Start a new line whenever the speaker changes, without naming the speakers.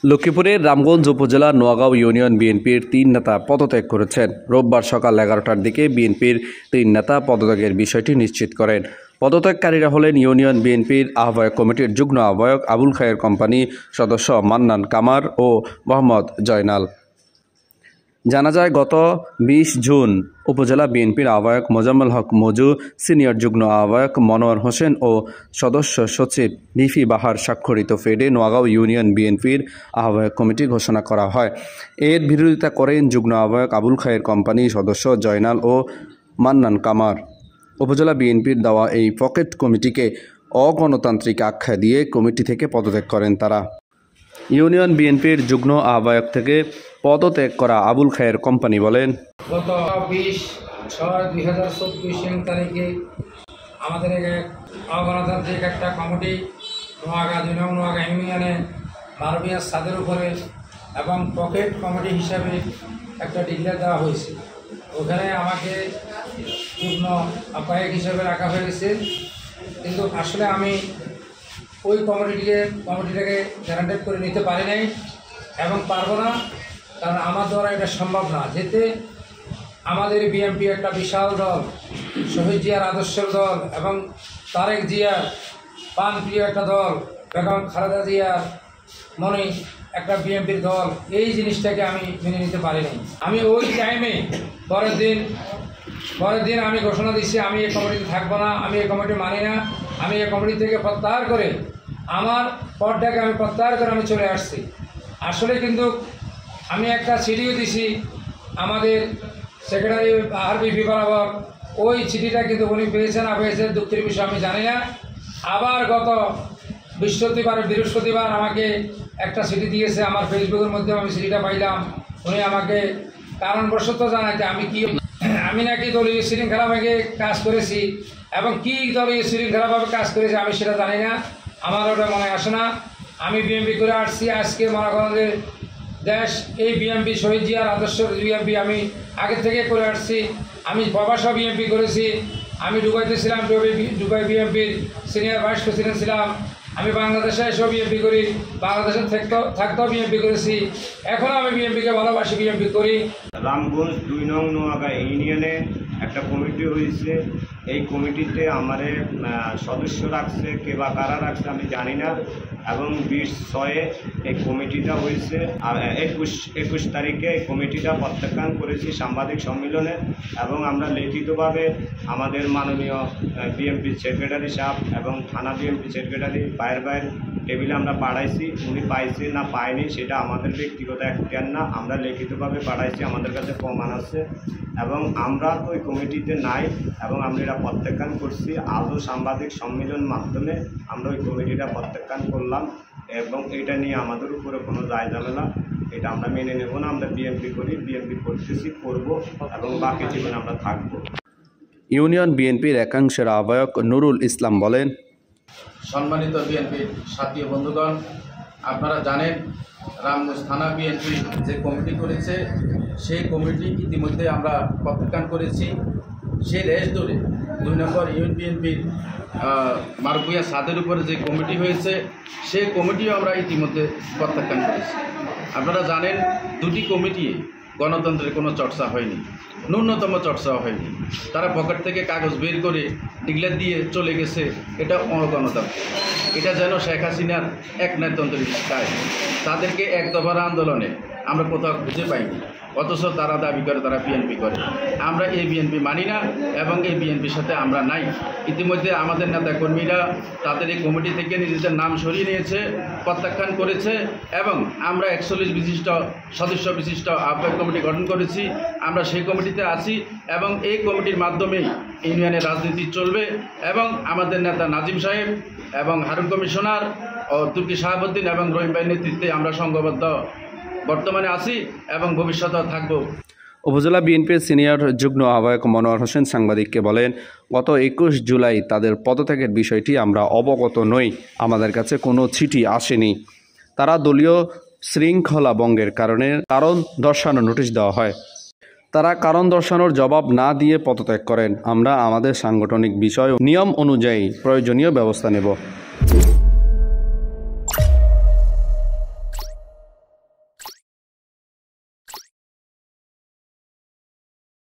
লক্ষ্মীপুরের রামগঞ্জ উপজেলার নোয়াগাঁও ইউনিয়ন বিএনপির ৩ নেতা পদত্যাগ করেছেন। রোববার সকাল ১১টার দিকে বিএনপির ৩ নেতা পদত্যাগের বিষয়টি নিশ্চিত করেন। পদত্যাগকারীরা হলেন ইউনিয়ন বিএনপির আহ্বায়ক কমিটির যুগ্ম আহ্বায়ক আবুল খায়ের কোম্পানি সদস্য মান্নান কামার ও মোহাম্মদ জয়নাল। জানা যায়, গত ২০ জুন উপজেলা বিএনপির আহ্বায়ক মোজাম্মেল হক মজু, সিনিয়র যুগ্ম আহ্বায়ক মনোয়ার হোসেন ও সদস্য সচিব বিফি বাহার স্বাক্ষরিত ফেডে নোয়াগাঁও ইউনিয়ন বিএনপির আহ্বায়ক কমিটি ঘোষণা করা হয়। এর বিরোধিতা করেন যুগ্ম আহ্বায়ক আবুল খায়ের কোম্পানি সদস্য জয়নাল ও মান্নান কামার। উপজেলা বিএনপির দেওয়া এই পকেট কমিটিকে অগণতান্ত্রিক আখ্যা দিয়ে কমিটি থেকে পদত্যাগ করেন তারা। ইউনিয়ন বিএনপির যুগ্ম আহ্বায়ক থেকে পদত্যাগ করা আবুল খায়ের কোম্পানি বলেন,
গত 20/6/2024 তারিখে আমাদের অগণতান্ত্রিক একটা কমিটি নোয়াগাঁ ২ নং নোয়াগাঁ ইউনিয়নে মারবিয়া সাদের উপরে এবং পকেট কমিটি হিসাবে একটা ডিক্লেয়ার দেওয়া হয়েছে। ওখানে আমাকে যুগ্ম আহ্বায়ক হিসাবে রাখা হয়েছে, কিন্তু আসলে আমি ওই কমিটিটাকে গ্যারান্টেড করে নিতে পারি নাই এবং পারবো না, কারণ আমার দ্বারা এটা সম্ভব না। যেতে আমাদের বিএনপি একটা বিশাল দল, শহীদ জিয়ার আদর্শের দল এবং তারেক জিয়ার প্রাণপ্রিয় একটা দল, বেগম খালেদা জিয়ার মনে একটা বিএনপির দল, এই জিনিসটাকে আমি মেনে নিতে পারি নাই। আমি ওই টাইমে পরের দিন আমি ঘোষণা দিচ্ছি আমি এই কমিটিতে থাকবো না, আমি এই কমিটি মানি না, আমি এই কমিটি থেকে প্রত্যাহার করে আমার পদটাকে আমি প্রত্যাহার করে আমি চলে আসছি। আসলে কিন্তু আমি একটা চিঠিও দিছি আমাদের সেক্রেটারি আরবিপি বরাবর, ওই চিঠিটা কিন্তু উনি পেয়েছেন না পেয়েছেন দুঃখের বিষয় আমি জানি না। আবার গত বৃহস্পতিবার আমাকে একটা চিঠি দিয়েছে, আমার ফেসবুকের মধ্যে আমি চিঠিটা পাইলাম। উনি আমাকে কারণবশত জানাইতে আমি নাকি দলীয় শৃঙ্খলাভাবে কাজ করেছি এবং কি দলীয় শৃঙ্খলাভাবে কাজ করেছি আমি সেটা জানি না, আমার ওটা মনে আসে না। আমি বিএনপি করে আসছি, আজকে মহাগঞ্জের দেশ এই বিএনপি শহীদ জিয়ার আদর্শ বিএনপি আমি আগে থেকে করে আসছি। আমি প্রবাসা বিএনপি করেছি, আমি দুবাইতে ছিলাম, দুবাই বিএনপির সিনিয়র ভাইস প্রেসিডেন্ট ছিলাম। আমি বাংলাদেশে এসেও বিএনপি করি, বাংলাদেশে থাকতেও বিএনপি করেছি, এখনও আমি বিএনপিকে ভালোবাসি, বিএনপি করি।
রামগঞ্জ ২ নং নোয়াগাঁ ইউনিয়নে একটা কমিটি হয়েছে। এই কমিটিতে আমারে সদস্য রাখছে, কে বা কারা রাখছে আমি জানি না, এবং 20/6 এই কমিটিটা হয়েছে। আর 21 তারিখে এই কমিটিটা প্রত্যাখ্যান করেছি সাংবাদিক সম্মেলনে, এবং আমরা লিখিতভাবে আমাদের মাননীয় বিএনপি সেক্রেটারি সাহেব এবং থানা বিএনপি সেক্রেটারি বাইর টেবিলে আমরা পাঠাইছি। উনি পাইছে না পায়নি সেটা আমাদের ব্যক্তিগত এখতিয়ার না, আমরা লিখিতভাবে পাঠাইছি, আমাদের কাছে প্রমাণ আছে এবং আমরা তো ওই কমিটিতে নাই এবং আমরা এটা প্রত্যাখ্যান করছি। আজও সাংবাদিক সম্মেলন মাধ্যমে আমরা ওই কমিটিটা প্রত্যাখ্যান করলাম এবং এটা নিয়ে আমাদের উপরে কোনো দায় ঝামেলা এটা আমরা মেনে নেব না। আমরা বিএনপি করি, বিএনপি করতেছি, করব এবং বাকি জীবনে আমরা থাকব।
ইউনিয়ন বিএনপির একাংশের আহ্বায়ক নুরুল ইসলাম বলেন,
সম্মানিত বিএনপির সাথী বন্ধুগণ, আপনারা জানেন রামগঞ্জ থানা বিএনপি যে কমিটি করেছে সেই কমিটি ইতিমধ্যে আমরা প্রত্যাখ্যান করেছি। সেই রেশ ধরে ২ নম্বর ইউনিয়ন বিএনপির মারবুয়া সাদের উপরে যে কমিটি হয়েছে সেই কমিটিও আমরা ইতিমধ্যে প্রত্যাখ্যান করেছি। আপনারা জানেন দুটি কমিটি গণতন্ত্রের কোনো চর্চা হয়নি, ন্যূনতম চর্চাও হয়নি। তারা পকেট থেকে কাগজ বের করে ডিক্লেয়ার দিয়ে চলে গেছে, এটা অগণতান্ত্রিক। এটা যেন শেখ হাসিনার একনায়কতন্ত্রের দায়। তাদেরকে এক দফার আন্দোলনে আমরা কোথাও খুঁজে পাইনি, অথচ তারা দাবি করে তারা বিএনপি করে। আমরা এই বিএনপি মানি না এবং এই বিএনপির সাথে আমরা নাই। ইতিমধ্যে আমাদের নেতাকর্মীরা তাদের এই কমিটি থেকে নিজেদের নাম সরিয়ে নিয়েছে, প্রত্যাখ্যান করেছে এবং আমরা 41 সদস্য বিশিষ্ট আহ্বায়ক কমিটি গঠন করেছি। আমরা সেই কমিটিতে আছি এবং এই কমিটির মাধ্যমেই ইউনিয়নের রাজনীতি চলবে এবং আমাদের নেতা নাজিম সাহেব এবং হারুন কমিশনার ও তুর্কি শাহাবুদ্দিন এবং রহিম ভাইয়ের নেতৃত্বে আমরা সংঘবদ্ধ বর্তমানে আছি এবং ভবিষ্যতেও থাকব।
উপজেলা বিএনপির সিনিয়র যুগ্ম আহ্বায়ক মনোয়ার হোসেন সাংবাদিককে বলেন, গত 21 জুলাই তাদের পদত্যাগের বিষয়টি আমরা অবগত নই, আমাদের কাছে কোনো চিঠি আসেনি। তারা দলীয় শৃঙ্খলা ভঙ্গের কারণ দর্শানোর নোটিশ দেওয়া হয়। তারা কারণ দর্শানোর জবাব না দিয়ে পদত্যাগ করেন। আমরা আমাদের সাংগঠনিক বিষয় নিয়ম অনুযায়ী প্রয়োজনীয় ব্যবস্থা নেব।